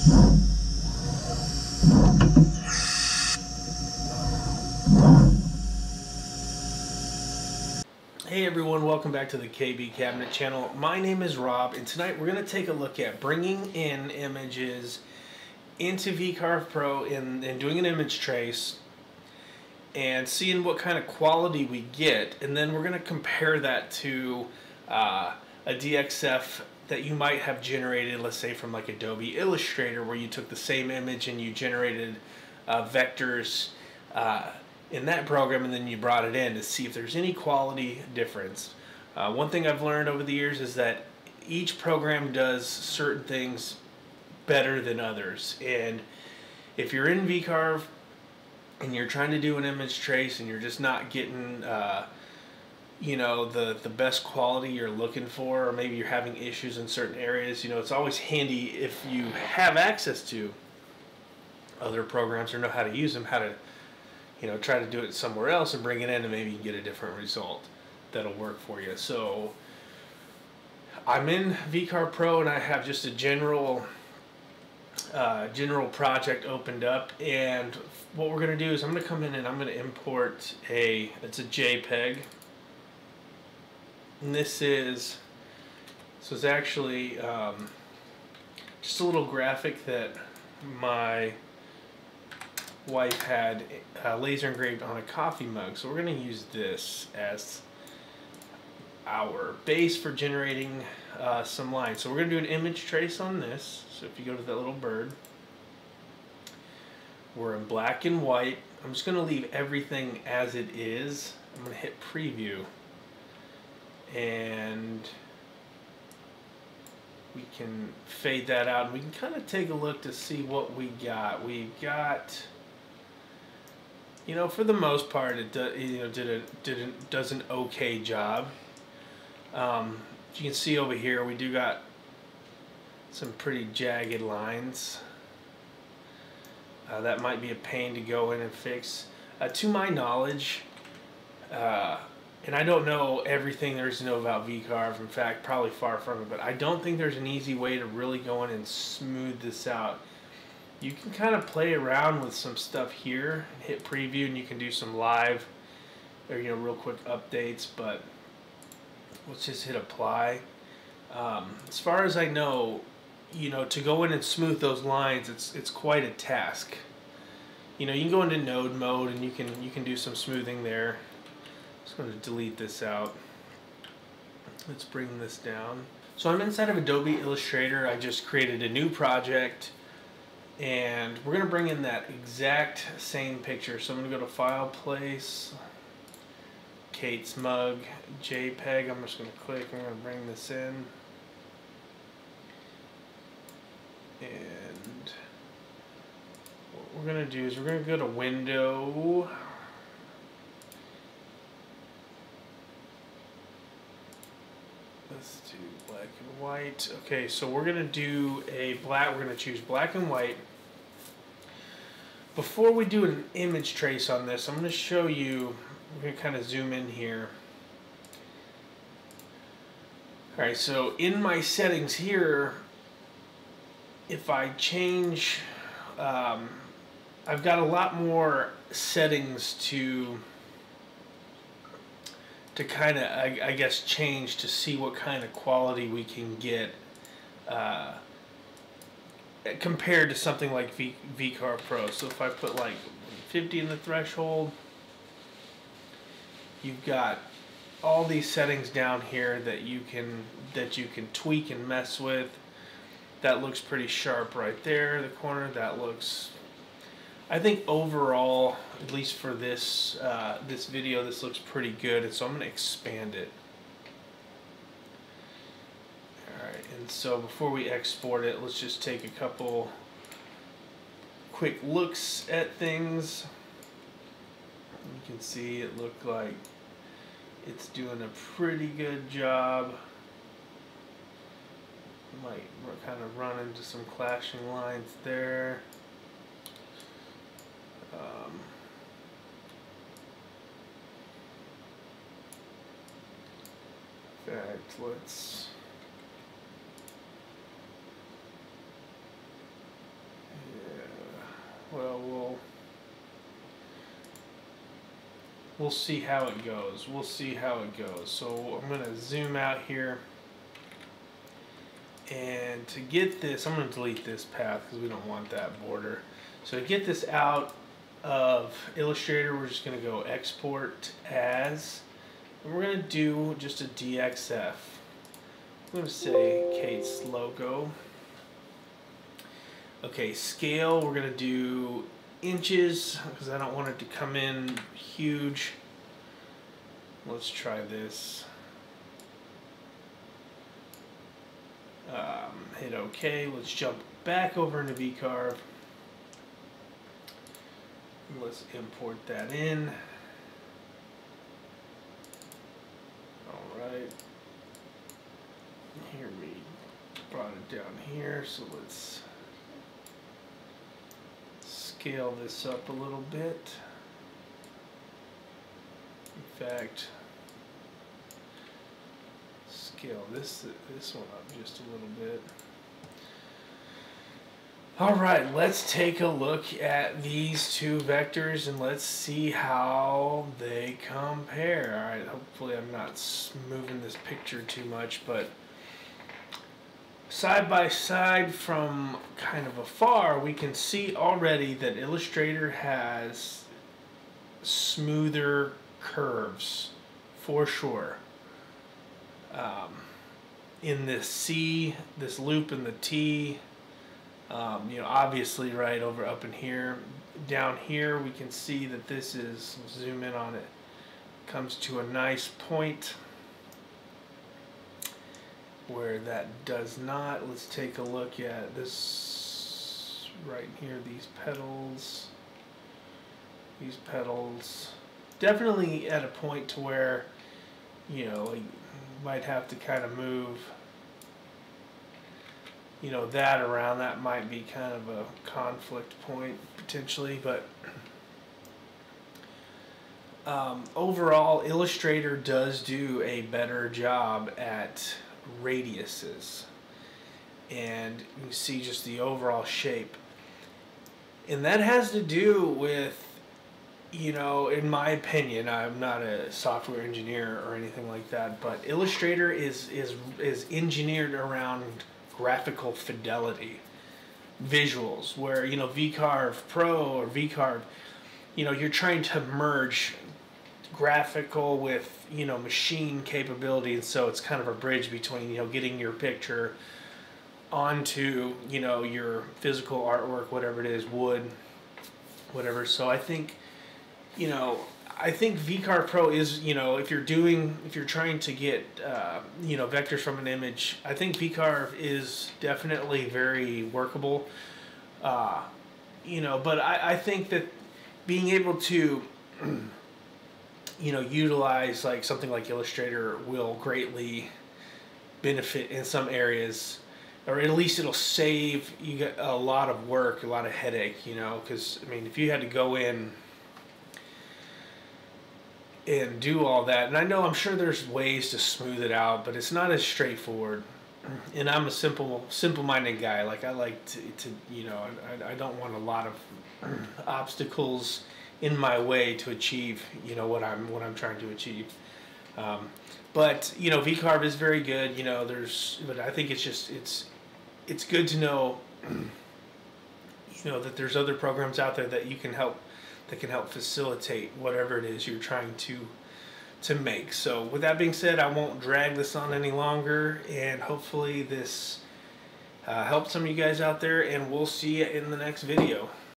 Hey everyone, welcome back to the KB Cabinet channel. My name is Rob, and tonight we're going to take a look at bringing in images into VCarve Pro and doing an image trace and seeing what kind of quality we get, and then we're going to compare that to a DXF that you might have generated, let's say from like Adobe Illustrator, where you took the same image and you generated vectors in that program, and then you brought it in to see if there's any quality difference. One thing I've learned over the years is that each program does certain things better than others, and if you're in VCarve and you're trying to do an image trace and you're just not getting you know, the best quality you're looking for, or maybe you're having issues in certain areas, you know, it's always handy if you have access to other programs or know how to use them, how to, you know, try to do it somewhere else and bring it in, and maybe you can get a different result that'll work for you. So I'm in VCarve Pro and I have just a general project opened up, and what we're going to do is I'm going to come in and I'm going to import it's a JPEG, and this is actually just a little graphic that my wife had laser engraved on a coffee mug. So we're going to use this as our base for generating some lines. So we're going to do an image trace on this. So if you go to that little bird, we're in black and white. I'm just going to leave everything as it is. I'm going to hit preview, and we can fade that out, and we can kind of take a look to see what we got. We've got, you know, for the most part, it does an okay job. You can see over here, we do got some pretty jagged lines. That might be a pain to go in and fix. To my knowledge, and I don't know everything there is to know about VCarve, in fact, probably far from it, but I don't think there's an easy way to really go in and smooth this out. You can kind of play around with some stuff here, hit preview, and you can do some live or, you know, real quick updates, but let's just hit apply. As far as I know, you know, to go in and smooth those lines, it's quite a task. You know, you can go into node mode and you can do some smoothing there. I'm just going to delete this out. Let's bring this down. So I'm inside of Adobe Illustrator. I just created a new project, and we're going to bring in that exact same picture. So I'm going to go to File, Place, Kate's Mug, JPEG. I'm just going to click. I'm going to bring this in. And what we're going to do is we're going to go to Window. Let's do black and white. Okay, so we're going to do we're going to choose black and white. Before we do an image trace on this, I'm going to show you, we're going to kind of zoom in here. Alright, so in my settings here, if I change, I've got a lot more settings to kind of, I guess, change to see what kind of quality we can get compared to something like VCarve Pro. So if I put like 50 in the threshold, you've got all these settings down here that you can tweak and mess with. That looks pretty sharp right there, the corner. That looks, I think overall, at least for this this video, this looks pretty good, and so I'm going to expand it. Alright, and so before we export it, let's just take a couple quick looks at things. You can see it looked like it's doing a pretty good job. Might kind of run into some clashing lines there. In fact, let's well, we'll see how it goes. We'll see how it goes. So I'm going to zoom out here. And to get this, I'm going to delete this path because we don't want that border. So to get this out of Illustrator, we're just going to go export as, and we're going to do just a DXF. I'm going to say Kate's logo. Okay, scale, we're going to do inches because I don't want it to come in huge. Let's try this. Hit OK. Let's jump back over into VCarve. Let's import that in. Alright. Here we brought it down here, so let's scale this up a little bit. In fact, scale this one up just a little bit. Alright, let's take a look at these two vectors and let's see how they compare. Alright, hopefully I'm not moving this picture too much, but side by side from kind of afar, we can see already that Illustrator has smoother curves, for sure. In this C, this loop in the T, you know, obviously right over up in here. Down here we can see that this is, zoom in on it, comes to a nice point where that does not. Let's take a look at this right here, these petals. These petals definitely at a point to where, you know, you might have to kind of move, you know, that around. That might be kind of a conflict point potentially, but overall Illustrator does do a better job at radiuses, and you can see just the overall shape, and that has to do with, you know, in my opinion, I'm not a software engineer or anything like that, but Illustrator is engineered around graphical fidelity, visuals, where, you know, VCarve Pro or VCarve, you know, you're trying to merge graphical with, you know, machine capability, and so it's kind of a bridge between, you know, getting your picture onto, you know, your physical artwork, whatever it is, wood, whatever. So I think, you know, I think VCarve Pro is, you know, if you're trying to get, you know, vectors from an image, I think VCarve is definitely very workable. You know, but I think that being able to, you know, utilize like something like Illustrator will greatly benefit in some areas, or at least it'll save you a lot of work, a lot of headache, you know, because, I mean, if you had to go in and do all that, and I'm sure there's ways to smooth it out, but it's not as straightforward. And I'm a simple-minded guy. Like, I like to you know, I don't want a lot of obstacles in my way to achieve, you know, what I'm trying to achieve. But, you know, VCarve is very good. You know, but I think it's just it's good to know, you know, that there's other programs out there that can help facilitate whatever it is you're trying to make. So with that being said, I won't drag this on any longer, and hopefully this helped some of you guys out there, and we'll see you in the next video.